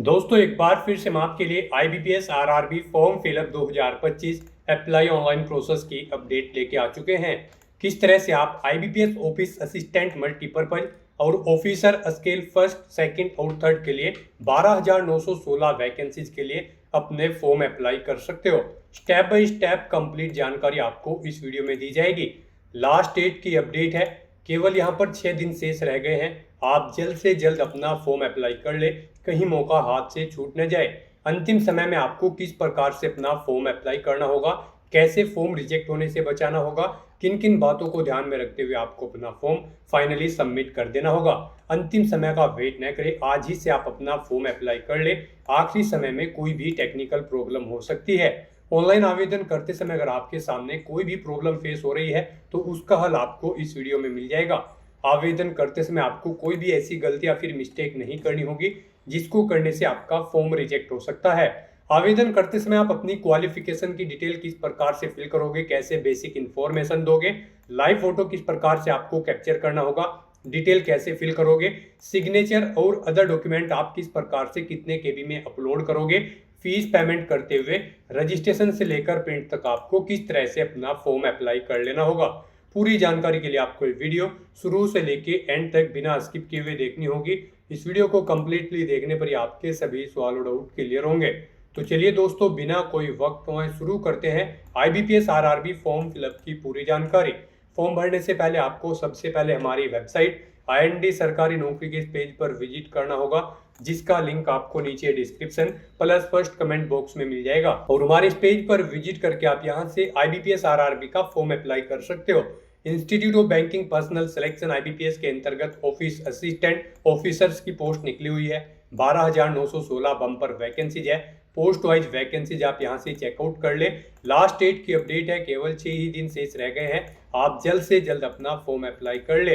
दोस्तों एक बार फिर से हम आपके लिए IBPS RRB form fill up 2025 apply online process की अपडेट लेके आ चुके हैं। किस तरह से आप IBPS ऑफिस असिस्टेंट मल्टीपर्पज और ऑफिसर स्केल फर्स्ट सेकंड और थर्ड के लिए 12,916 वैकेंसीज के लिए अपने फॉर्म अप्लाई कर सकते हो। स्टेप बाय स्टेप कंप्लीट जानकारी आपको इस वीडियो में दी जाएगी। लास्ट डेट की अपडेट है, केवल यहाँ पर 6 दिन शेष रह गए हैं। आप जल्द से जल्द अपना फॉर्म अप्लाई कर ले, कहीं मौका हाथ से छूट न जाए। अंतिम समय में आपको किस प्रकार से अपना फॉर्म अप्लाई करना होगा, कैसे फॉर्म रिजेक्ट होने से बचाना होगा, किन किन बातों को ध्यान में रखते हुए आपको अपना फॉर्म फाइनली सबमिट कर देना होगा। अंतिम समय का वेट न करें, आज ही से आप अपना फॉर्म अप्लाई कर ले। आखिरी समय में कोई भी टेक्निकल प्रॉब्लम हो सकती है। ऑनलाइन आवेदन करते समय अगर आपके सामने कोई भी प्रॉब्लम फेस हो रही है तो उसका हल आपको इस वीडियो में मिल जाएगा। आवेदन करते समय आपको कोई भी ऐसी गलती या फिर मिस्टेक नहीं करनी होगी जिसको करने से आपका फॉर्म रिजेक्ट हो सकता है। आवेदन करते समय आप अपनी क्वालिफिकेशन की डिटेल किस प्रकार से फिल करोगे, कैसे बेसिक इंफॉर्मेशन दोगे, लाइव फोटो किस प्रकार से आपको कैप्चर करना होगा, डिटेल कैसे फिल करोगे, सिग्नेचर और अदर डॉक्यूमेंट आप किस प्रकार से कितने केबी में अपलोड करोगे, फीस पेमेंट करते हुए रजिस्ट्रेशन से लेकर प्रिंट तक आपको किस तरह से अपना फॉर्म अप्लाई कर लेना होगा। पूरी जानकारी के लिए आपको ये वीडियो शुरू से लेके एंड तक बिना स्किप किए हुए देखनी होगी। इस वीडियो को कंप्लीटली देखने पर ही आपके सभी सवाल और डाउट क्लियर होंगे। तो चलिए दोस्तों, बिना कोई वक्त गवाए शुरू करते हैं IBPS RRB फॉर्म फिलअप की पूरी जानकारी। फॉर्म भरने से पहले आपको सबसे पहले हमारी वेबसाइट IND सरकारी नौकरी के पेज पर विजिट करना होगा, जिसका लिंक आपको नीचे description plus first comment box में मिल जाएगा। और हमारे इस पेज पर विजिट करके आप यहां से IBPS RRB का फॉर्म अप्लाई कर सकते हो। Institute of banking personal selection IBPS के अंतर्गत ऑफिस असिस्टेंट ऑफिसर्स की पोस्ट निकली हुई है। 12,916 बम्पर वैकेंसीज है। पोस्ट वाइज वैकेंसीज आप यहां से चेकआउट कर ले। लास्ट डेट की अपडेट है, केवल 6 ही दिन शेष रह गए हैं। आप जल्द से जल्द अपना फॉर्म अप्लाई कर ले।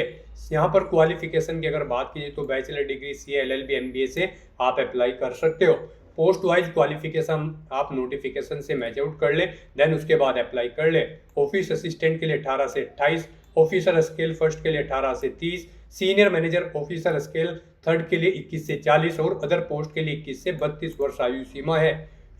यहाँ पर क्वालिफिकेशन की अगर बात कीजिए तो bachelor degree CA LLB MBA से आप अप्लाई कर सकते हो। पोस्ट वाइज क्वालिफिकेशन आप नोटिफिकेशन से मैच आउट कर ले, देन उसके बाद अप्लाई कर ले। ऑफिस असिस्टेंट के लिए 18 से 28, ऑफिसर स्केल फर्स्ट के लिए 18 से 30, senior manager officer scale third के लिए 21 से 40 और अदर पोस्ट के लिए 21 से 32 वर्ष आयु सीमा है।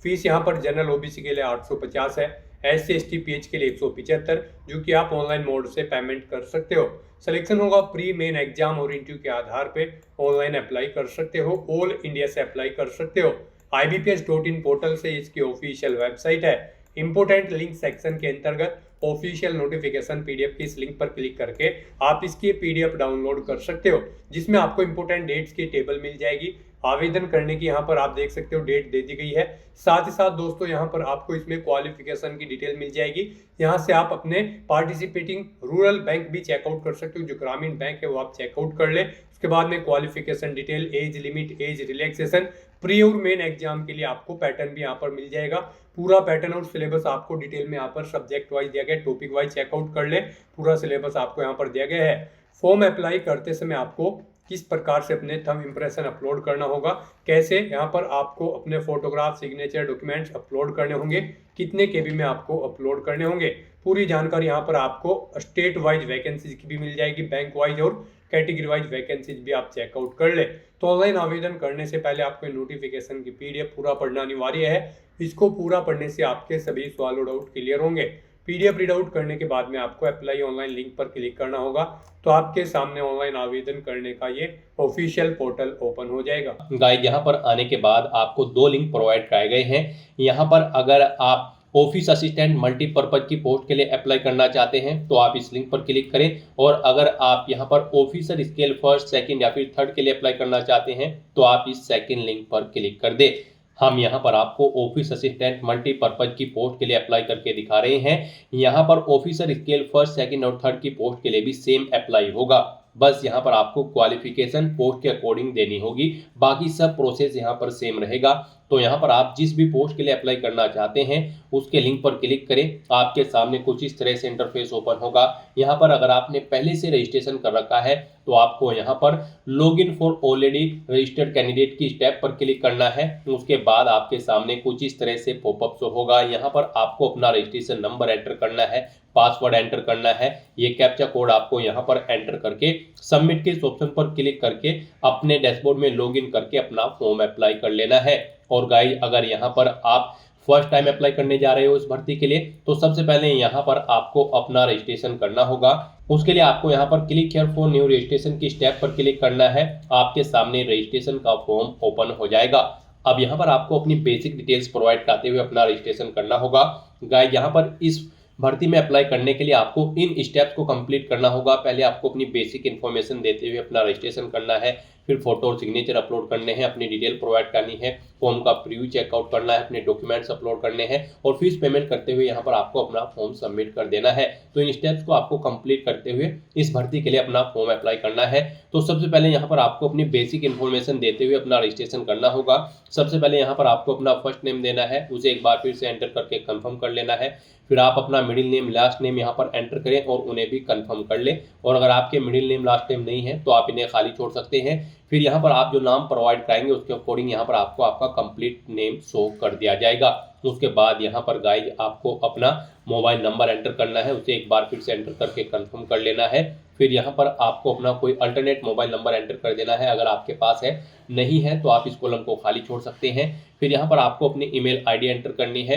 फीस यहाँ पर जनरल OBC के लिए 850 है, SC ST PH के लिए 175, जो कि आप ऑनलाइन मोड से पेमेंट कर सकते हो। सिलेक्शन होगा प्री मेन एग्जाम और इंटरव्यू के आधार पे। ऑनलाइन अप्लाई कर सकते हो, ऑल इंडिया से अप्लाई कर सकते हो। IBPS.in पोर्टल से इसकी ऑफिशियल वेबसाइट है। इंपोर्टेंट लिंक सेक्शन के अंतर्गत ऑफिशियल नोटिफिकेशन PDF की इस लिंक पर क्लिक करके आप इसकी PDF डाउनलोड कर सकते हो, जिसमें आपको इंपोर्टेंट डेट्स की टेबल मिल जाएगी। आवेदन करने की यहाँ पर आप देख सकते हो डेट दे दी गई है। साथ ही साथ दोस्तों यहाँ पर आपको इसमें क्वालिफिकेशन की डिटेल मिल जाएगी। यहाँ से आप अपने पार्टिसिपेटिंग रूरल बैंक भी चेकआउट कर सकते हो, जो ग्रामीण बैंक है वो आप चेकआउट कर ले। उसके बाद में qualification detail, age limit, age relaxation, pre और मेन एग्जाम के लिए आपको पैटर्न भी यहाँ पर मिल जाएगा। पूरा पैटर्न और सिलेबस आपको डिटेल में यहाँ पर सब्जेक्ट वाइज दिया गया, टॉपिक वाइज चेकआउट कर ले। पूरा सिलेबस आपको यहाँ पर दिया गया है। फॉर्म अप्लाई करते समय आपको किस प्रकार से अपने थंब इंप्रेशन अपलोड करना होगा, कैसे यहाँ पर आपको अपने फोटोग्राफ, सिग्नेचर, डॉक्यूमेंट्स अपलोड करने होंगे, कितने केबी में आपको अपलोड करने होंगे, पूरी जानकारी यहाँ पर आपको स्टेट वाइज वैकेंसीज की भी मिल जाएगी, बैंक वाइज और कैटेगरी वाइज वैकेंसीज भी आप चेकआउट कर ले। तो ऑनलाइन आवेदन करने से पहले आपको नोटिफिकेशन की PDF पूरा पढ़ना अनिवार्य है। इसको पूरा पढ़ने से आपके सभी सवाल और डाउट क्लियर होंगे। PDF रीड आउट करने के बाद में आपको अप्लाई ऑनलाइन लिंक पर क्लिक करना होगा, तो आपके सामने ऑनलाइन आवेदन करने का ये ऑफिशियल पोर्टल ओपन हो जाएगा। गाइस, यहाँ पर आने के बाद आपको 2 लिंक प्रोवाइड कराए गए हैं। यहाँ पर अगर आप ऑफिस असिस्टेंट मल्टीपर्पज की पोस्ट के लिए अप्लाई करना चाहते हैं तो आप इस लिंक पर क्लिक करें, और अगर आप यहाँ पर ऑफिसर स्केल फर्स्ट, सेकंड या फिर थर्ड के लिए अप्लाई करना चाहते हैं तो आप इस सेकंड लिंक पर क्लिक कर दें। हम यहाँ पर आपको ऑफिस असिस्टेंट मल्टीपर्पज की पोस्ट के लिए अप्लाई करके दिखा रहे हैं। यहाँ पर ऑफिसर स्केल फर्स्ट, सेकंड और थर्ड की पोस्ट के लिए भी सेम अप्लाई होगा। बस यहाँ पर आपको क्वालिफिकेशन पोस्ट के अकॉर्डिंग देनी होगी, बाकी सब प्रोसेस यहाँ पर सेम रहेगा। तो यहाँ पर आप जिस भी पोस्ट के लिए अप्लाई करना चाहते हैं उसके लिंक पर क्लिक करें। आपके सामने कुछ इस तरह से इंटरफेस ओपन होगा। यहाँ पर अगर आपने पहले से रजिस्ट्रेशन कर रखा है तो आपको यहाँ पर login for already registered candidate की स्टेप पर क्लिक करना है। उसके बाद आपके सामने कुछ इस तरह से पॉपअप शो होगा। यहाँ पर आपको अपना रजिस्ट्रेशन नंबर एंटर करना है, पासवर्ड एंटर करना है। ये कैप्चा कोड आपको यहाँ पर एंटर करके सबमिट के इस ऑप्शन पर क्लिक करके अपने डैशबोर्ड में लॉगिन करके अपना फॉर्म अप्लाई कर लेना है। और गाइस, अगर यहाँ पर आप फर्स्ट टाइम अप्लाई करने जा रहे हो इस भर्ती के लिए, तो सबसे पहले यहाँ पर आपको अपना रजिस्ट्रेशन करना होगा। उसके लिए आपको यहाँ पर click here for new registration की स्टेप पर क्लिक करना है। आपके सामने रजिस्ट्रेशन का फॉर्म ओपन हो जाएगा। अब यहाँ पर आपको अपनी बेसिक डिटेल्स प्रोवाइड कराते हुए अपना रजिस्ट्रेशन करना होगा। गाइस, यहाँ पर इस भर्ती में अप्लाई करने के लिए आपको इन स्टेप्स को कंप्लीट करना होगा। पहले आपको अपनी बेसिक इन्फॉर्मेशन देते हुए अपना रजिस्ट्रेशन करना है, फिर फोटो और सिग्नेचर अपलोड करने हैं, अपनी डिटेल प्रोवाइड करनी है, फॉर्म का प्रीव्यू चेकआउट करना है, अपने डॉक्यूमेंट्स अपलोड करने हैं और फीस पेमेंट करते हुए यहाँ पर आपको अपना फॉर्म सबमिट कर देना है। तो इन स्टेप्स को आपको कंप्लीट करते हुए इस भर्ती के लिए अपना फॉर्म अप्लाई करना है। तो सबसे पहले यहाँ पर आपको अपनी बेसिक इन्फॉर्मेशन देते हुए अपना रजिस्ट्रेशन करना होगा। सबसे पहले यहाँ पर आपको अपना फर्स्ट नेम देना है, उसे एक बार फिर से एंटर करके कंफर्म कर लेना है। फिर आप अपना मिडिल नेम लास्ट नेम यहाँ पर एंटर करें और उन्हें भी कंफर्म कर लें। और अगर आपके मिडिल नेम लास्ट नेम नहीं है तो आप इन्हें खाली छोड़ सकते हैं। फिर यहाँ पर आप जो नाम प्रोवाइड कराएंगे उसके अकॉर्डिंग यहाँ पर आपको आपका कंप्लीट नेम शो कर दिया जाएगा। उसके बाद यहाँ पर गाइस आपको अपना मोबाइल नंबर एंटर करना है, उसे एक बार फिर से एंटर करके कंफर्म कर लेना है। फिर यहाँ पर आपको अपना कोई अल्टरनेट मोबाइल नंबर एंटर कर देना है, अगर आपके पास है। नहीं है तो आप इस कॉलम को खाली छोड़ सकते हैं। फिर यहाँ पर आपको अपनी ईमेल आईडी एंटर करनी है।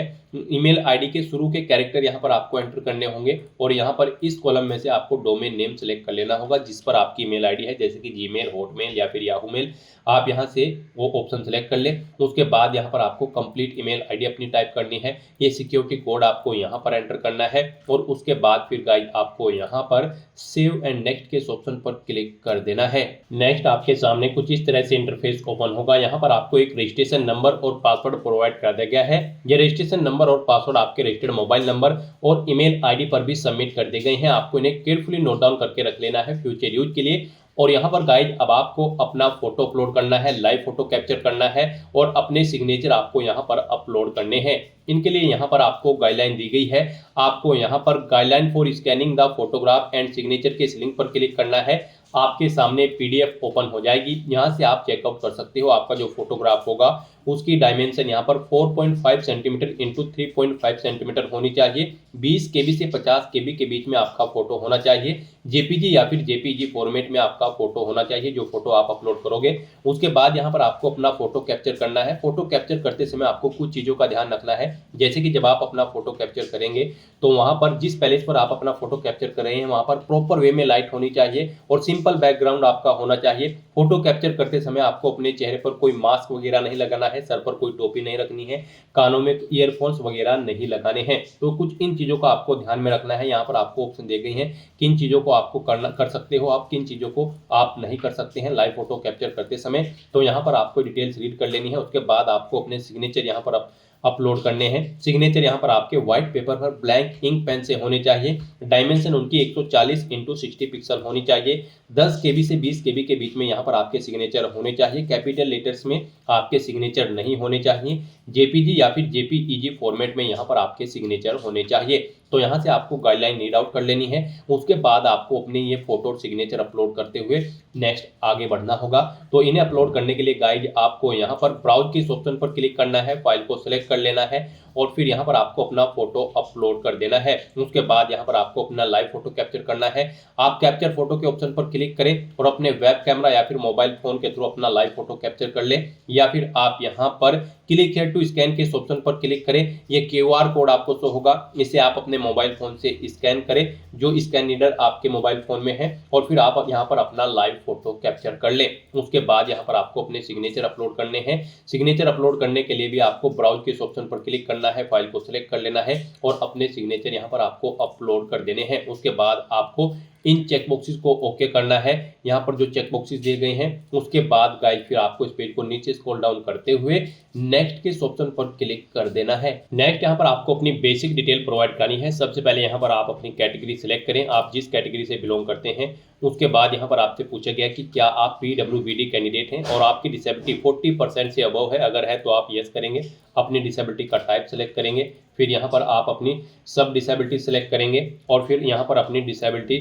ईमेल आईडी के शुरू के कैरेक्टर यहाँ पर आपको एंटर करने होंगे और यहाँ पर इस कॉलम में से आपको डोमेन नेम सेलेक्ट कर लेना होगा जिस पर आपकी ईमेल आईडी है, जैसे कि जीमेल, हॉटमेल या फिर याहू मेल। आप यहाँ से वो ऑप्शन सेलेक्ट कर लें। उसके बाद यहाँ पर आपको कंप्लीट ईमेल आईडी अपनी टाइप करनी है। ये सिक्योरिटी कोड आपको यहाँ पर एंटर करना है और उसके बाद फिर गाइस आपको यहाँ पर सेव एंड नेक्स्ट के ऑप्शन पर क्लिक कर देना है। नेक्स्ट आपके सामने कुछ इस तरह से इंटरफेस ओपन होगा। यहाँ पर आपको एक रजिस्ट्रेशन नंबर और पासवर्ड प्रोवाइड कर दिया गया है। यह रजिस्ट्रेशन नंबर और पासवर्ड आपके रजिस्टर्ड मोबाइल नंबर और ईमेल आईडी पर भी सबमिट कर दिए गए हैं। आपको इन्हें केयरफुली नोट डाउन करके रख लेना है फ्यूचर यूज के लिए। और यहाँ पर गाइस अब आपको अपना फोटो अपलोड करना है, लाइव फोटो कैप्चर करना है और अपने सिग्नेचर आपको यहाँ पर अपलोड करने हैं। इनके लिए यहाँ पर आपको गाइडलाइन दी गई है। आपको यहाँ पर guideline for scanning the photograph and signature के इस लिंक पर क्लिक करना है। आपके सामने पीडीएफ ओपन हो जाएगी। यहाँ से आप चेकआउट कर सकते हो आपका जो फोटोग्राफ होगा उसकी डायमेंशन यहाँ पर 4.5 सेंटीमीटर इंटू 3.5 सेंटीमीटर होनी चाहिए। 20 KB से 50 KB के बीच में आपका फोटो होना चाहिए। जेपीजी या फिर जेपीजी फॉर्मेट में आपका फोटो होना चाहिए जो फोटो आप अपलोड करोगे। उसके बाद यहाँ पर आपको अपना फोटो कैप्चर करना है। फोटो कैप्चर करते समय आपको कुछ चीज़ों का ध्यान रखना है, जैसे कि जब आप अपना फोटो कैप्चर करेंगे तो वहाँ पर जिस पैलेस पर आप अपना फोटो कैप्चर कर रहे हैं वहाँ पर प्रॉपर वे में लाइट होनी चाहिए और सिंपल बैकग्राउंड आपका होना चाहिए। फोटो कैप्चर करते समय आपको अपने चेहरे पर कोई मास्क वगैरह नहीं लगाना है, सर पर कोई टोपी नहीं रखनी है, कानों में ईयरफोन्स वगैरह नहीं लगाने हैं। तो कुछ इन चीज़ों का आपको ध्यान में रखना है। यहाँ पर आपको ऑप्शन दे गई हैं किन चीज़ों को आपको कर सकते हो आप, किन चीज़ों को आप नहीं कर सकते हैं लाइव फोटो कैप्चर करते समय। तो यहाँ पर आपको डिटेल्स रीड कर लेनी है। उसके बाद आपको अपने सिग्नेचर यहाँ पर अपलोड करने हैं। सिग्नेचर यहाँ पर आपके व्हाइट पेपर पर ब्लैंक इंक पेन से होने चाहिए। डायमेंशन उनकी 140 इंटू 60 पिक्सल होनी चाहिए। 10 KB से 20 KB के बीच में यहाँ पर आपके सिग्नेचर होने चाहिए। कैपिटल लेटर्स में आपके सिग्नेचर नहीं होने चाहिए। जेपीजी या फिर जेपीईजी फॉर्मेट में यहाँ पर आपके सिग्नेचर होने चाहिए। तो यहाँ से आपको गाइडलाइन रीड आउट कर लेनी है। उसके बाद आपको अपने ये फोटो और सिग्नेचर अपलोड करते हुए नेक्स्ट आगे बढ़ना होगा। तो इन्हें अपलोड करने के लिए गाइड आपको यहाँ पर ब्राउज के इस ऑप्शन पर क्लिक करना है, फाइल को सिलेक्ट कर लेना है और फिर यहाँ पर आपको अपना फोटो अपलोड कर देना है। उसके बाद यहाँ पर आपको अपना लाइव फोटो कैप्चर करना है। आप कैप्चर फोटो के ऑप्शन पर क्लिक करें और अपने वेब कैमरा या फिर मोबाइल फोन के थ्रू अपना लाइव फोटो कैप्चर कर लें, या फिर आप यहाँ पर क्लिक हियर टू स्कैन के इस ऑप्शन पर क्लिक करें। ये QR कोड आपको शो होगा, इसे आप अपने मोबाइल फोन से स्कैन करें जो स्कैन रीडर आपके मोबाइल फोन में है और फिर आप यहाँ पर अपना लाइव फोटो कैप्चर कर लें। उसके बाद यहाँ पर आपको अपने सिग्नेचर अपलोड करने हैं। सिग्नेचर अपलोड करने के लिए भी आपको ब्राउज के इस ऑप्शन पर क्लिक करना है, फाइल को सिलेक्ट कर लेना है और अपने सिग्नेचर यहाँ पर आपको अपलोड कर देने हैं। उसके बाद आपको इन चेक बॉक्सेस को ओके करना है। यहाँ पर जो चेक बॉक्सेस दिए गए हैं उसके बाद गाइस फिर आपको इस पेज को नीचे स्क्रॉल डाउन करते हुए नेक्स्ट के ऑप्शन पर क्लिक कर देना है। नेक्स्ट यहाँ पर आपको अपनी बेसिक डिटेल प्रोवाइड करनी है। सबसे पहले यहाँ पर आप अपनी कैटेगरी सिलेक्ट करें, आप जिस कैटेगरी से बिलोंग करते हैं। उसके बाद यहाँ पर आपसे पूछा गया कि क्या आप PWBD कैंडिडेट हैं और आपकी डिसेबिलिटी 40% से अबव है। अगर है तो आप यस करेंगे, अपनी डिसेबिलिटी का टाइप सेलेक्ट करेंगे। फिर यहाँ पर आप अपनी सब डिसेबिलिटी सेलेक्ट करेंगे और फिर यहाँ पर अपनी डिसेबिलिटी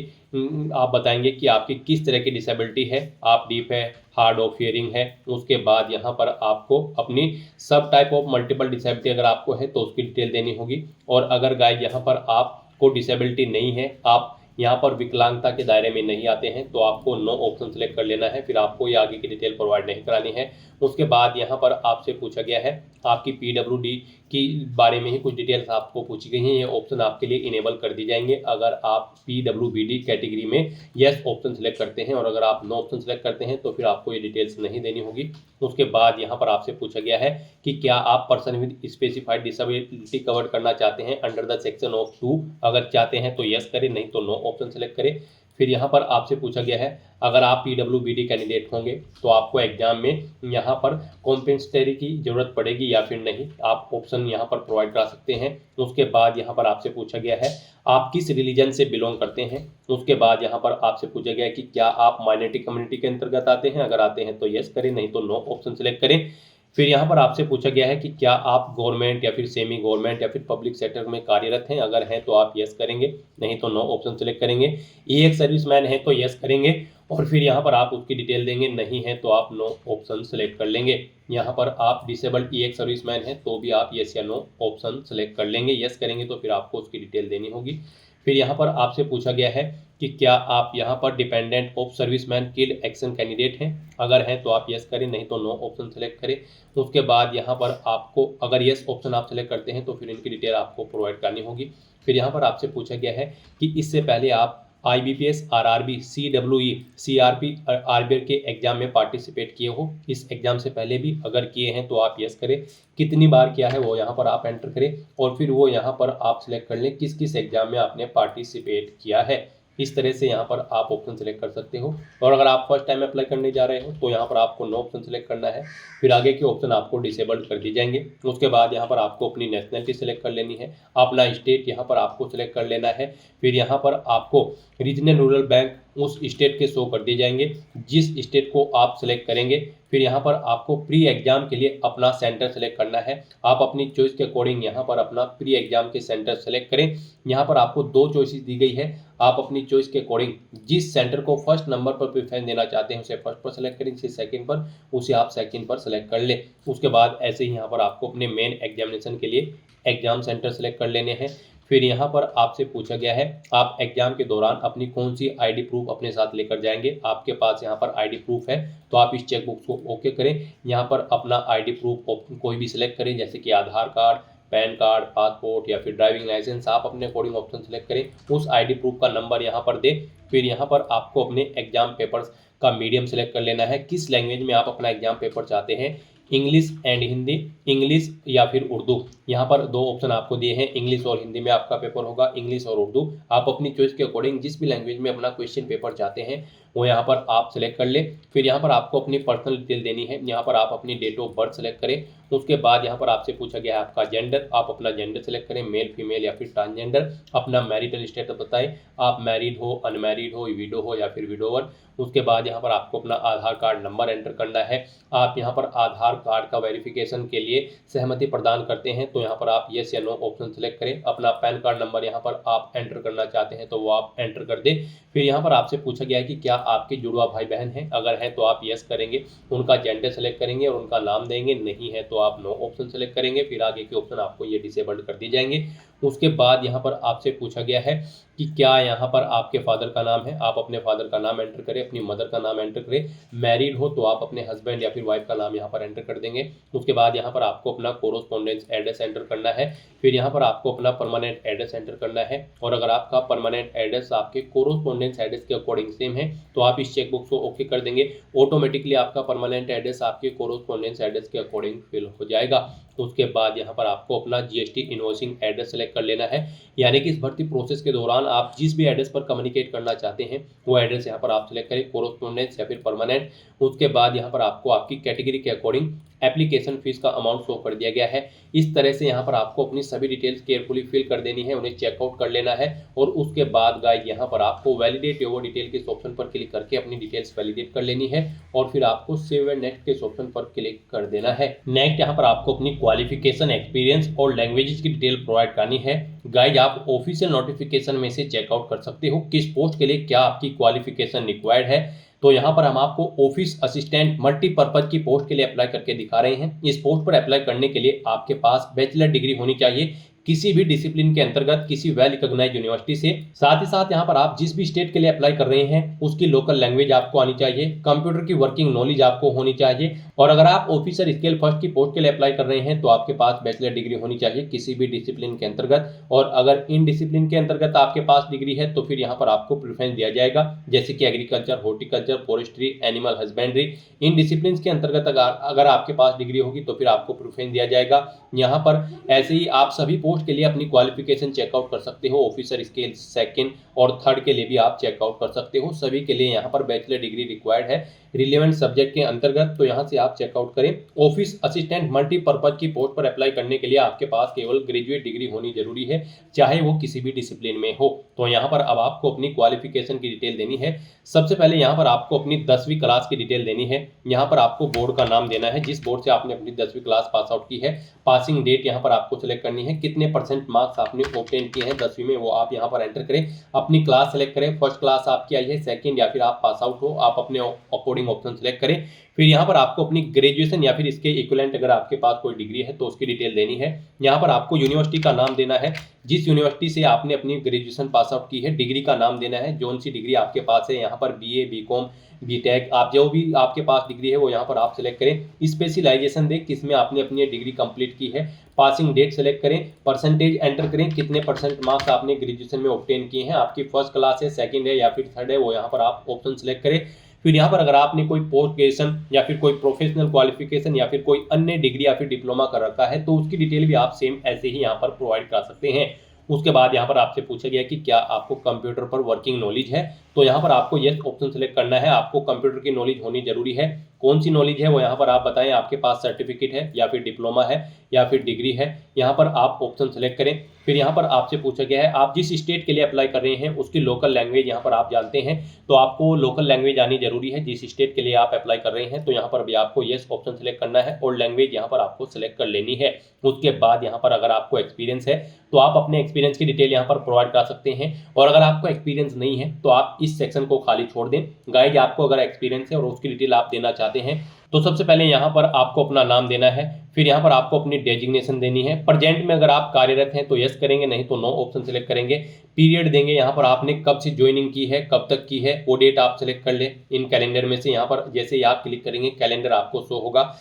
आप बताएंगे कि आपकी किस तरह की डिसेबिलिटी है, आप डीफ है, हार्ड ऑफ हियरिंग है। उसके बाद यहाँ पर आपको अपनी सब टाइप ऑफ मल्टीपल डिसेबिलिटी अगर आपको है तो उसकी डिटेल देनी होगी। और अगर गाइस यहाँ पर आप को डिसेबिलिटी नहीं है, आप यहाँ पर विकलांगता के दायरे में नहीं आते हैं, तो आपको नो ऑप्शन सेलेक्ट कर लेना है। फिर आपको ये आगे की डिटेल प्रोवाइड नहीं करानी है। उसके बाद यहाँ पर आपसे पूछा गया है आपकी पीडब्ल्यूडी की बारे में ही कुछ डिटेल्स आपको पूछी गई हैं। ये ऑप्शन आपके लिए इनेबल कर दी जाएंगे अगर आप पीडब्ल्यूबीडी कैटेगरी में यस ऑप्शन सेलेक्ट करते हैं, और अगर आप नो ऑप्शन सेलेक्ट करते हैं तो फिर आपको ये डिटेल्स नहीं देनी होगी। उसके बाद यहाँ पर आपसे पूछा गया है कि क्या आप person with specified disability cover करना चाहते हैं अंडर द सेक्शन ऑफ 2। अगर चाहते हैं तो यस करें, नहीं तो नो ऑप्शन सेलेक्ट करें। फिर यहाँ पर आपसे पूछा गया है अगर आप पीडब्ल्यूबीडी कैंडिडेट होंगे तो आपको एग्जाम में यहाँ पर कॉम्पेंसेटरी की जरूरत पड़ेगी या फिर नहीं, आप ऑप्शन यहाँ पर प्रोवाइड करा सकते हैं। उसके बाद यहाँ पर आपसे पूछा गया है आप किस रिलीजन से बिलोंग करते हैं। उसके बाद यहाँ पर आपसे पूछा गया है कि क्या आप माइनॉरिटी कम्युनिटी के अंतर्गत आते हैं, अगर आते हैं तो यस करें, नहीं तो नो ऑप्शन सेलेक्ट करें। फिर यहाँ पर आपसे पूछा गया है कि क्या आप गवर्नमेंट या फिर सेमी गवर्नमेंट या फिर पब्लिक सेक्टर में कार्यरत हैं, अगर हैं तो आप यस करेंगे, नहीं तो नो ऑप्शन सेलेक्ट करेंगे। ये एक सर्विसमैन है तो यस करेंगे, और फिर यहाँ पर आप उसकी डिटेल देंगे, नहीं है तो आप नो ऑप्शन सेलेक्ट कर लेंगे। यहाँ पर आप डिसेबल्ड एक सर्विसमैन है तो भी आप यस या नो ऑप्शन सेलेक्ट कर लेंगे। यस करेंगे तो फिर आपको उसकी डिटेल देनी होगी। फिर यहाँ पर आपसे पूछा गया है कि क्या आप यहाँ पर dependent of serviceman killed action candidate हैं, अगर हैं तो आप यस करें, नहीं तो नो ऑप्शन सेलेक्ट करें। उसके बाद यहाँ पर आपको अगर यस ऑप्शन आप सेलेक्ट करते हैं तो फिर इनकी डिटेल आपको प्रोवाइड करनी होगी। फिर यहाँ पर आपसे पूछा गया है कि इससे पहले आप IBPS RRB CWE CRP RBR के एग्जाम में पार्टिसिपेट किए हो, इस एग्जाम से पहले भी अगर किए हैं तो आप यस करें, कितनी बार किया है वो यहाँ पर आप एंटर करें, और फिर वो यहाँ पर आप सिलेक्ट कर लें किस किस एग्जाम में आपने पार्टिसिपेट किया है। इस तरह से यहाँ पर आप ऑप्शन सेलेक्ट कर सकते हो। और अगर आप फर्स्ट टाइम अप्लाई करने जा रहे हो तो यहाँ पर आपको नो ऑप्शन सेलेक्ट करना है, फिर आगे के ऑप्शन आपको डिसेबल्ड कर दी जाएंगे। उसके बाद यहाँ पर आपको अपनी नेशनलिटी सेलेक्ट कर लेनी है, अपना स्टेट यहाँ पर आपको सेलेक्ट कर लेना है। फिर यहाँ पर आपको रीजनल रूरल बैंक उस स्टेट के शो कर दिए जाएंगे जिस स्टेट को आप सेलेक्ट करेंगे। फिर यहाँ पर आपको प्री एग्जाम के लिए अपना सेंटर सेलेक्ट करना है, आप अपनी चॉइस के अकॉर्डिंग यहाँ पर अपना प्री एग्जाम के सेंटर सेलेक्ट करें। यहाँ पर आपको 2 चॉइसेस दी गई है, आप अपनी चॉइस के अकॉर्डिंग जिस सेंटर को फर्स्ट नंबर पर प्रेफरेंस देना चाहते हैं उसे फर्स्ट पर सेलेक्ट करें, जिसे सेकंड पर उसे आप सेकंड पर सेलेक्ट कर लें। उसके बाद ऐसे ही यहाँ पर आपको अपने मेन एग्जामिनेशन के लिए एग्जाम सेंटर सेलेक्ट कर लेने हैं। फिर यहाँ पर आपसे पूछा गया है आप एग्जाम के दौरान अपनी कौन सी आईडी प्रूफ अपने साथ लेकर जाएंगे। आपके पास यहाँ पर आईडी प्रूफ है तो आप इस चेकबॉक्स को ओके करें, यहाँ पर अपना आईडी प्रूफ कोई भी सिलेक्ट करें, जैसे कि आधार कार्ड, पैन कार्ड, पासपोर्ट या फिर ड्राइविंग लाइसेंस, आप अपने अकॉर्डिंग ऑप्शन सेलेक्ट करें, उस आईडी प्रूफ का नंबर यहाँ पर दें। फिर यहाँ पर आपको अपने एग्जाम पेपर्स का मीडियम सेलेक्ट कर लेना है, किस लैंग्वेज में आप अपना एग्जाम पेपर चाहते हैं, इंग्लिश एंड हिंदी, इंग्लिश या फिर उर्दू। यहाँ पर 2 ऑप्शन आपको दिए हैं, इंग्लिश और हिंदी में आपका पेपर होगा, इंग्लिश और उर्दू। आप अपनी चॉइस के अकॉर्डिंग जिस भी लैंग्वेज में अपना क्वेश्चन पेपर चाहते हैं वो यहाँ पर आप सेलेक्ट कर ले। फिर यहाँ पर आपको अपनी पर्सनल डिटेल देनी है, यहाँ पर आप अपनी डेट ऑफ बर्थ सेलेक्ट करें। उसके बाद यहाँ पर आपसे पूछा गया है आपका जेंडर, आप अपना जेंडर सेलेक्ट करें, मेल फीमेल या फिर ट्रांसजेंडर। अपना मैरिटल स्टेटस बताएं, आप मैरिड हो, अनमैरिड हो, विडो हो या फिर विडोवर। उसके बाद यहाँ पर आपको अपना आधार कार्ड नंबर एंटर करना है। आप यहाँ पर आधार कार्ड का वेरिफिकेशन के लिए सहमति प्रदान करते हैं तो यहाँ पर आप येस या नो ऑप्शन सेलेक्ट करें। अपना पैन कार्ड नंबर यहाँ पर आप एंटर करना चाहते हैं तो वो आप एंटर कर दें। फिर यहाँ पर आपसे पूछा गया है कि क्या आपके जुड़वा भाई बहन हैं, अगर हैं तो आप यस करेंगे, उनका जेंडर सेलेक्ट करेंगे और उनका नाम देंगे, नहीं है तो आप नो ऑप्शन सेलेक्ट करेंगे। फिर आगे के ऑप्शन आपको ये डिसेबल्ड कर दिए जाएंगे। उसके बाद यहाँ पर आपसे पूछा गया है कि क्या यहाँ पर आपके फादर का नाम है, आप अपने फादर का नाम एंटर करें, अपनी मदर का नाम एंटर करें। मैरिड हो तो आप अपने हस्बैंड या फिर वाइफ का नाम यहाँ पर एंटर कर देंगे। उसके बाद यहाँ पर आपको अपना कोरोस्पोंडेंस एड्रेस एंटर करना है। फिर यहाँ पर आपको अपना परमानेंट एड्रेस एंटर करना है, और अगर आपका परमानेंट एड्रेस आपके कोरोस्पोंडेंस एड्रेस के अकॉर्डिंग सेम है तो आप इस चेकबॉक्स को ओके कर देंगे। ऑटोमेटिकली आपका परमानेंट एड्रेस आपके कोरोस्पोंडेंस एड्रेस के अकॉर्डिंग फिल हो जाएगा। उसके बाद यहाँ पर आपको अपना GST इनवॉइसिंग एड्रेस सेलेक्ट कर लेना है, यानी कि इस भर्ती प्रोसेस के दौरान आप जिस भी एड्रेस पर कम्युनिकेट करना चाहते हैं वो एड्रेस यहाँ पर आप सेलेक्ट करें, कोरोस्पोंडेंस या फिर परमानेंट। उसके बाद यहाँ पर आपको आपकी कैटेगरी के अकॉर्डिंग एप्लीकेशन फीस का अमाउंट शो कर दिया गया है। इस तरह से यहाँ पर आपको अपनी सभी डिटेल्स केयरफुली फिल कर देनी है, उन्हें चेकआउट कर लेना है, और उसके बाद गाइस यहाँ पर आपको वैलिडेट योर डिटेल के ऑप्शन पर क्लिक करके अपनी डिटेल्स वैलिडेट कर लेनी है, और फिर आपको सेव एंड नेक्स्ट के ऑप्शन पर क्लिक कर देना है। नेक्स्ट यहाँ पर आपको अपनी क्वालिफिकेशन, एक्सपीरियंस और लैंग्वेजेस की डिटेल प्रोवाइड करनी है। गाइज आप ऑफिशियल नोटिफिकेशन में से चेकआउट कर सकते हो किस पोस्ट के लिए क्या आपकी क्वालिफिकेशन रिक्वायर्ड है। तो यहाँ पर हम आपको ऑफिस असिस्टेंट मल्टीपर्पज की पोस्ट के लिए अप्लाई करके दिखा रहे हैं। इस पोस्ट पर अप्लाई करने के लिए आपके पास बैचलर डिग्री होनी चाहिए किसी भी डिसिप्लिन के अंतर्गत किसी वेल रिकॉग्नाइज्ड यूनिवर्सिटी से। साथ ही साथ यहाँ पर आप जिस भी स्टेट के लिए अप्लाई कर रहे हैं उसकी लोकल लैंग्वेज आपको आनी चाहिए, कंप्यूटर की वर्किंग नॉलेज आपको होनी चाहिए, और अगर आप ऑफिसर स्केल फर्स्ट की पोस्ट के लिए अप्लाई कर रहे हैं तो आपके पास बैचलर डिग्री होनी चाहिए किसी भी डिसिप्लिन के अंतर्गत। और अगर इन डिसिप्लिन के अंतर्गत आपके पास डिग्री है तो फिर यहाँ पर आपको प्रेफरेंस दिया जाएगा, जैसे कि agriculture, horticulture, forestry, animal husbandry. In discipline के अंतर्गत अगर आपके पास डिग्री होगी तो फिर आपको प्रेफरेंस दिया जाएगा। यहाँ पर ऐसे ही आप सभी पोस्ट के लिए अपनी क्वालिफिकेशन चेकआउट कर सकते हो। ऑफिसर स्केल सेकंड और थर्ड के लिए भी आप चेकआउट कर सकते हो। सभी के लिए यहाँ पर बैचलर डिग्री रिक्वायर्ड है रिलेवेंट सब्जेक्ट के अंतर्गत, तो यहाँ से आप चेकआउट करें। ऑफिस असिस्टेंट मल्टीपर्पज की पोस्ट पर अप्लाई करने के लिए आपके पास केवल ग्रेजुएट डिग्री होनी जरूरी है, चाहे वो किसी भी डिसिप्लिन में हो। तो यहाँ पर अब आपको अपनी क्वालिफिकेशन की डिटेल देनी है। सबसे पहले यहाँ पर आपको अपनी 10वीं क्लास की डिटेल देनी है। यहाँ पर आपको बोर्ड का नाम देना है, जिस बोर्ड से आपने अपनी 10वीं क्लास पास आउट की है। पासिंग डेट यहाँ पर आपको सिलेक्ट करनी है, कितने % मार्क्स आपने ऑब्टेन किए हैं 10वीं में वो आप यहाँ पर एंटर करें। अपनी क्लास सेलेक्ट करें, फर्स्ट क्लास आपकी आई है, सेकंड या फिर आप पास आउट हो, आप अपने अकॉर्डिंग ऑप्शन सेलेक्ट करें। फिर यहाँ पर आपको अपनी ग्रेजुएशन या फिर इसके इक्विवेलेंट अगर आपके पास कोई डिग्री है तो उसकी डिटेल देनी है। यहाँ पर आपको यूनिवर्सिटी का नाम देना है, जिस यूनिवर्सिटी से आपने अपनी ग्रेजुएशन पास आउट की है। डिग्री का नाम देना है, जोन सी डिग्री आपके पास है, यहाँ पर BA, BCom, BTech, आप जो भी आपके पास डिग्री है वो यहाँ पर आप सिलेक्ट करें। स्पेशलाइजेशन दें किसमें आपने अपनी डिग्री कंप्लीट की है। पासिंग डेट सेलेक्ट करें, परसेंटेज एंटर करें, कितने % मार्क्स आपने ग्रेजुएशन में ऑब्टेन किए हैं। आपकी फर्स्ट क्लास है, सेकंड है या फिर थर्ड है, वो यहाँ पर आप ऑप्शन सेलेक्ट करें। फिर यहाँ पर अगर आपने कोई पोस्ट ग्रेजुएशन या फिर कोई प्रोफेशनल क्वालिफिकेशन या फिर कोई अन्य डिग्री या फिर डिप्लोमा कर रखा है तो उसकी डिटेल भी आप सेम ऐसे ही यहाँ पर प्रोवाइड कर सकते हैं। उसके बाद यहाँ पर आपसे पूछा गया कि क्या आपको कंप्यूटर पर वर्किंग नॉलेज है, तो यहाँ पर आपको यस ऑप्शन सेलेक्ट करना है। आपको कंप्यूटर की नॉलेज होनी जरूरी है। कौन सी नॉलेज है वो यहाँ पर आप बताएं, आपके पास सर्टिफिकेट है या फिर डिप्लोमा है या फिर डिग्री है, यहाँ पर आप ऑप्शन सेलेक्ट करें। फिर यहाँ पर आपसे पूछा गया है आप जिस स्टेट के लिए अप्लाई कर रहे हैं उसकी लोकल लैंग्वेज यहाँ पर आप जानते हैं, तो आपको लोकल लैंग्वेज आनी जरूरी है जिस स्टेट के लिए आप अप्लाई कर रहे हैं। तो यहाँ पर भी आपको यस ऑप्शन सेलेक्ट करना है और लैंग्वेज यहाँ पर आपको सेलेक्ट कर लेनी है। उसके बाद यहाँ पर अगर आपको एक्सपीरियंस है तो आप अपने एक्सपीरियंस की डिटेल यहाँ पर प्रोवाइड कर सकते हैं, और अगर आपको एक्सपीरियंस नहीं है तो आप इस सेक्शन को खाली छोड़ दें। गाइज आपको अगर एक्सपीरियंस है और उसकी डिटेल आप देना चाहते हैं तो सबसे पहले यहाँ पर आपको अपना नाम देना है। फिर यहाँ पर आपको अपनी डेजिग्नेशन देनी है। प्रेजेंट में अगर आप कार्यरत हैं तो यस करेंगे, नहीं तो नो ऑप्शन सेलेक्ट करेंगे। पीरियड देंगे, यहाँ पर आपने कब से ज्वाइनिंग की है, कब तक की है, वो डेट आप सेलेक्ट कर ले। इन कैलेंडर में से यहाँ पर जैसे ही आप क्लिक करेंगे कैलेंडर आपको शो होगा।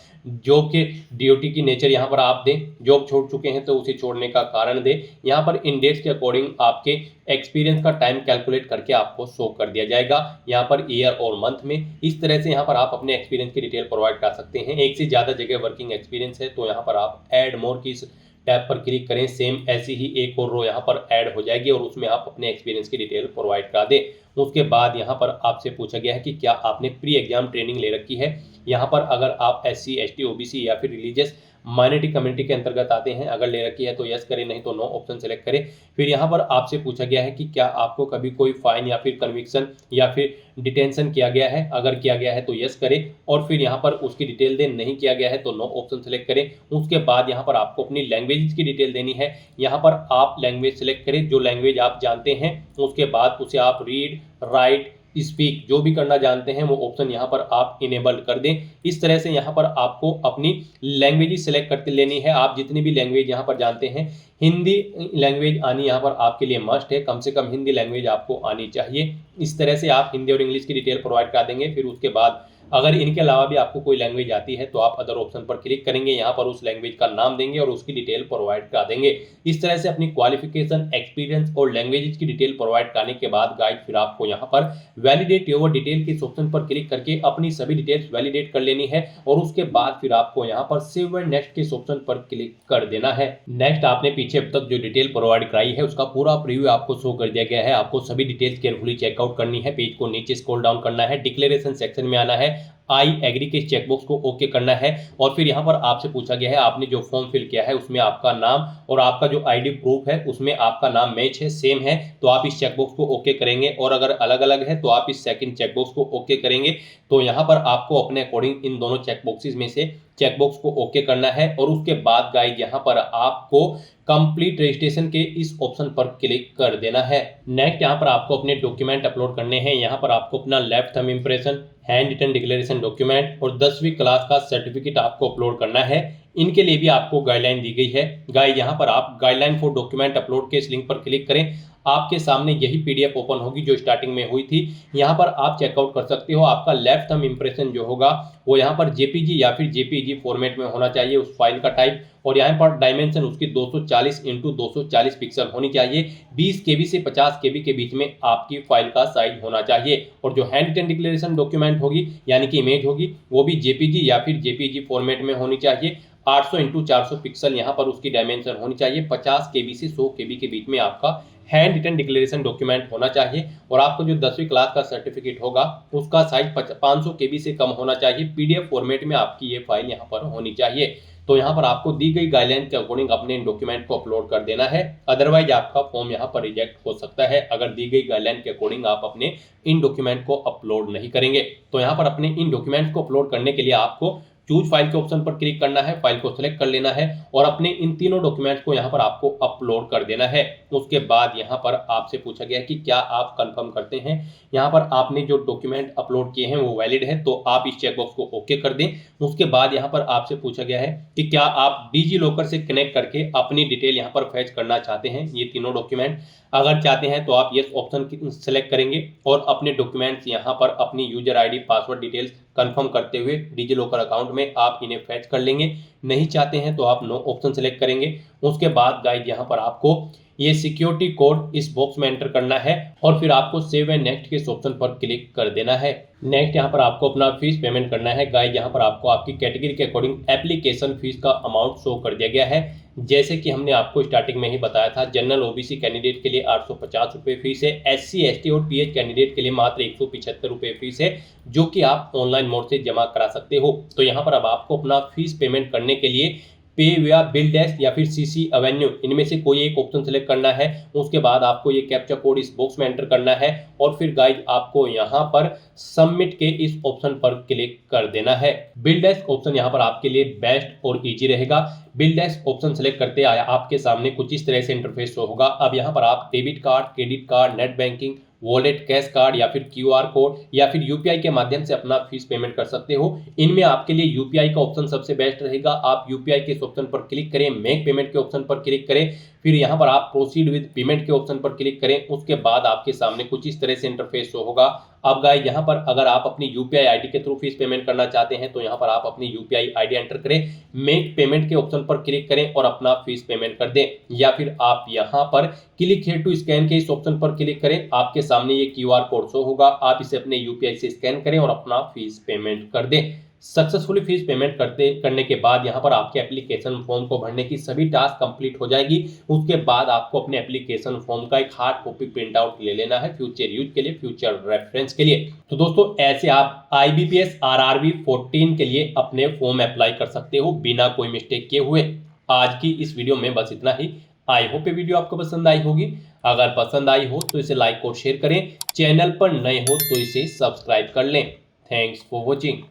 जॉब के ड्यूटी की नेचर यहाँ पर आप दें, जॉब छोड़ चुके हैं तो उसे छोड़ने का कारण दें। यहाँ पर इन डेट्स के अकॉर्डिंग आपके एक्सपीरियंस का टाइम कैलकुलेट करके आपको शो कर दिया जाएगा, यहाँ पर ईयर और मंथ में। इस तरह से यहाँ पर आप अपने एक्सपीरियंस की डिटेल प्रोवाइड कर सकते हैं। एक से ज़्यादा जगह वर्किंग एक्सपीरियंस है तो यहाँ पर आप ऐड मोर की टैब पर क्लिक करें, सेम ऐसी ही एक और रो यहाँ पर ऐड हो जाएगी और उसमें आप अपने एक्सपीरियंस की डिटेल प्रोवाइड करा दें। उसके बाद यहाँ पर आपसे पूछा गया है कि क्या आपने प्री एग्जाम ट्रेनिंग ले रखी है। यहाँ पर अगर आप SC, ST, OBC या फिर रिलीजियस माइनॉरिटी कम्युनिटी के अंतर्गत आते हैं, अगर ले रखी है तो यस करें, नहीं तो नो ऑप्शन सेलेक्ट करें। फिर यहाँ पर आपसे पूछा गया है कि क्या आपको कभी कोई फाइन या फिर कन्विक्शन या फिर डिटेंशन किया गया है, अगर किया गया है तो यस करें और फिर यहाँ पर उसकी डिटेल दें, नहीं किया गया है तो नो ऑप्शन सेलेक्ट करें। उसके बाद यहाँ पर आपको अपनी लैंग्वेज की डिटेल देनी है। यहाँ पर आप लैंग्वेज सेलेक्ट करें, जो लैंग्वेज आप जानते हैं। उसके बाद उसे आप रीड, राइट, स्पीक जो भी करना जानते हैं वो ऑप्शन यहाँ पर आप इनेबल्ड कर दें। इस तरह से यहाँ पर आपको अपनी लैंग्वेज सेलेक्ट करके लेनी है। आप जितनी भी लैंग्वेज यहाँ पर जानते हैं, हिंदी लैंग्वेज आनी यहाँ पर आपके लिए मस्ट है, कम से कम हिंदी लैंग्वेज आपको आनी चाहिए। इस तरह से आप हिंदी और इंग्लिश की डिटेल प्रोवाइड कर देंगे। फिर उसके बाद अगर इनके अलावा भी आपको कोई लैंग्वेज आती है तो आप अदर ऑप्शन पर क्लिक करेंगे, यहाँ पर उस लैंग्वेज का नाम देंगे और उसकी डिटेल प्रोवाइड कर देंगे। इस तरह से अपनी क्वालिफिकेशन, एक्सपीरियंस और लैंग्वेज की डिटेल प्रोवाइड करने के बाद गाइड फिर आपको यहाँ पर वैलिडेट योर डिटेल के ऑप्शन पर क्लिक करके अपनी सभी डिटेल्स वैलिडेट कर लेनी है और उसके बाद फिर आपको यहाँ पर सेव एंड नेक्स्ट के ऑप्शन पर क्लिक कर देना है। नेक्स्ट आपने पीछे अब तक जो डिटेल प्रोवाइड कराई है उसका पूरा प्रीव्यू आपको शो कर दिया गया है। आपको सभी डिटेल्स केयरफुली चेकआउट करनी है। पेज को नीचे स्क्रॉल डाउन करना है, डिक्लेरेशन सेक्शन में आना है, आई एग्री के चेकबॉक्स को ओके करना है और फिर यहाँ पर आपसे पूछा गया है आपने जो फॉर्म फिल किया है उसमें आपका नाम और आपका जो आईडी प्रूफ है उसमें आपका नाम मैच है, सेम है, तो आप इस चेकबॉक्स को ओके करेंगे और अगर अलग अलग है तो आप इस सेकंड चेकबॉक्स को ओके करेंगे। तो यहाँ पर आपको अपने अकॉर्डिंग इन दोनों चेकबॉक्सेस में से चेकबॉक्स को ओके करना है और उसके बाद गाइड यहाँ पर आपको कंप्लीट रजिस्ट्रेशन के इस ऑप्शन पर क्लिक कर देना है। नेक्स्ट यहाँ पर आपको अपने डॉक्यूमेंट अपलोड करने हैं। यहाँ पर आपको अपना left thumb impression, hand written declaration document और 10वीं क्लास का सर्टिफिकेट आपको अपलोड करना है। इनके लिए भी आपको गाइडलाइन दी गई है। गाइस यहाँ पर आप गाइडलाइन फॉर डॉक्यूमेंट अपलोड के इस लिंक पर क्लिक करें। आपके सामने यही पीडीएफ ओपन होगी जो स्टार्टिंग में हुई थी। यहाँ पर आप चेकआउट कर सकते हो। आपका लेफ्ट थंब इंप्रेशन जो होगा वो यहाँ पर जेपीजी या फिर जेपीईजी फॉर्मेट में होना चाहिए उस फाइल का टाइप, और यहाँ पर डायमेंशन उसकी 240 × 240 पिक्सल होनी चाहिए। 20 केबी से 50 केबी के बीच में आपकी फाइल का साइज होना चाहिए। और जो हैंड रिटन डिक्लेरेशन डॉक्यूमेंट होगी यानी कि इमेज होगी वो भी जेपीजी या फिर जेपीईजी फॉर्मेट में होनी चाहिए। 800 × 400 पिक्सल यहाँ पर उसकी डायमेंशन होनी चाहिए। 50 केबी से 100 केबी के बीच में आपका हैंड रिटन डिक्लेरेशन डॉक्यूमेंट होना चाहिए। और आपको जो 10वीं क्लास का सर्टिफिकेट होगा उसका साइज 500 केबी से कम होना चाहिए। पीडीएफ फॉर्मेट में आपकी ये फाइल यहाँ पर होनी चाहिए। तो यहाँ पर आपको दी गई गाइडलाइन के अकॉर्डिंग अपने इन डॉक्यूमेंट को अपलोड कर देना है, अदरवाइज आपका फॉर्म यहाँ पर रिजेक्ट हो सकता है अगर दी गई गाइडलाइन के अकॉर्डिंग आप अपने इन डॉक्यूमेंट को अपलोड नहीं करेंगे। तो यहाँ पर अपने इन डॉक्यूमेंट को अपलोड करने के लिए आपको चूज फाइल के ऑप्शन पर क्लिक करना है, फाइल को सिलेक्ट कर लेना है और अपने इन तीनों डॉक्यूमेंट्स को यहाँ पर आपको अपलोड कर देना है। उसके बाद यहाँ पर आपसे पूछा गया कि क्या आप कंफर्म करते हैं, यहाँ पर आपने जो डॉक्यूमेंट अपलोड किए हैं वो वैलिड है, तो आप इस चेकबॉक्स को ओके कर दें। उसके बाद यहाँ पर आपसे पूछा गया है कि क्या आप डिजी लॉकर से कनेक्ट करके अपनी डिटेल यहाँ पर फैच करना चाहते हैं, ये तीनों डॉक्यूमेंट अगर चाहते हैं तो आप यस ऑप्शन सेलेक्ट करेंगे और अपने डॉक्यूमेंट्स यहाँ पर अपनी user ID password details confirm करते हुए डिजी लॉकर अकाउंट में आप इन्हें फैच कर लेंगे। नहीं चाहते हैं तो आप नो ऑप्शन सेलेक्ट करेंगे। उसके बाद गाइड यहाँ पर आपको ये सिक्योरिटी कोड इस बॉक्स में एंटर करना है और फिर आपको सेव एंड नेक्स्ट के इस ऑप्शन पर क्लिक कर देना है। नेक्स्ट यहाँ पर आपको अपना फीस पेमेंट करना है। गाइड यहाँ पर आपको आपकी कैटेगरी के अकॉर्डिंग एप्लीकेशन फीस का अमाउंट शो कर दिया गया है। जैसे कि हमने आपको स्टार्टिंग में ही बताया था, जनरल ओबीसी कैंडिडेट के लिए 850 रुपये फीस है, एससी एसटी और पीएच कैंडिडेट के लिए मात्र 175 रुपये फीस है, जो कि आप ऑनलाइन मोड से जमा करा सकते हो। तो यहाँ पर अब आपको अपना फीस पेमेंट करने के लिए पे या बिल डेस्क या फिर सीसी एवेन्यू इनमें से कोई एक ऑप्शन सेलेक्ट करना है। उसके बाद आपको ये कैप्चा कोड इस बॉक्स में एंटर करना है और फिर गाइड आपको यहाँ पर सबमिट के इस ऑप्शन पर क्लिक कर देना है। बिल डेस्क ऑप्शन यहाँ पर आपके लिए बेस्ट और इजी रहेगा। बिल डेस्क ऑप्शन सेलेक्ट करते आया आपके सामने कुछ इस तरह से इंटरफेस शो होगा। अब यहाँ पर आप debit card, credit card, net banking, wallet, cash card या फिर क्यूआर कोड या फिर यूपीआई के माध्यम से अपना फीस पेमेंट कर सकते हो। इनमें आपके लिए यूपीआई का ऑप्शन सबसे बेस्ट रहेगा। आप यूपीआई के इस ऑप्शन पर क्लिक करें, मेक पेमेंट के ऑप्शन पर क्लिक करें, फिर यहाँ पर आप प्रोसीड विद पेमेंट के ऑप्शन पर क्लिक करें। उसके बाद आपके सामने कुछ इस तरह से इंटरफेस शो होगा। अब गाइस यहाँ पर अगर आप अपनी यूपीआई आईडी के थ्रू फीस पेमेंट करना चाहते हैं तो यहाँ पर आप अपनी यूपीआई आईडी एंटर करें, मेक पेमेंट के ऑप्शन पर क्लिक करें और अपना फीस पेमेंट कर दें। या फिर आप यहाँ पर क्लिक हियर टू स्कैन के इस ऑप्शन पर क्लिक करें, आपके सामने ये क्यूआर कोड शो होगा, आप इसे अपने यूपीआई से स्कैन करें और अपना फीस पेमेंट कर दें। सक्सेसफुली फीस पेमेंट करने के बाद यहाँ पर आपके एप्लीकेशन फॉर्म को भरने की सभी टास्क कंप्लीट हो जाएगी। उसके बाद आपको अपने एप्लीकेशन फॉर्म का एक हार्ड कॉपी प्रिंट आउट ले लेना है फ्यूचर यूज के लिए, फ्यूचर रेफरेंस के लिए। तो दोस्तों ऐसे आप IBPS RRB 14 के लिए अपने फॉर्म अप्लाई कर सकते हो बिना कोई मिस्टेक किए हुए। आज की इस वीडियो में बस इतना ही। आई होप ये वीडियो आपको पसंद आई होगी। अगर पसंद आई हो तो इसे लाइक और शेयर करें, चैनल पर नए हो तो इसे सब्सक्राइब कर लें। Thanks for watching.